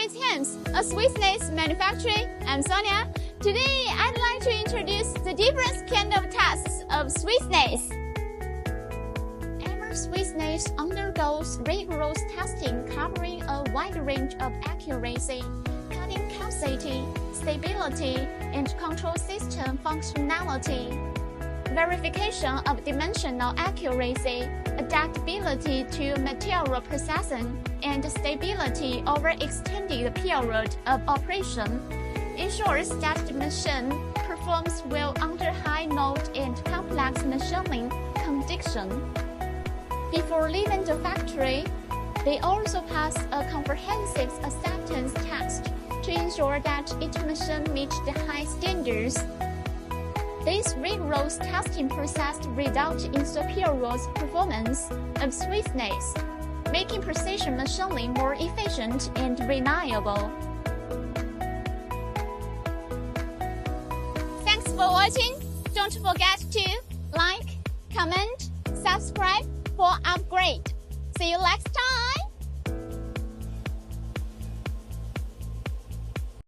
with Hems, a Swiss lathe manufacturer. I'm Sonia. Today, I'd like to introduce the different kind of tasks of Swiss lathe. Every Swiss lathe undergoes rigorous testing covering a wide range of accuracy, cutting capacity, stability, and control system functionality. Verification of dimensional accuracy, adaptability to material processing, and stability over extended period of operation ensures that the machine performs well under high load and complex machining conditions. Before leaving the factory, they also pass a comprehensive acceptance test to ensure that each machine meets the high standards. This rigorous testing process results in superior performance of Swiss lathes, making precision machining more efficient and reliable. Thanks for watching. Don't forget to like, comment, subscribe for upgrade. See you next time.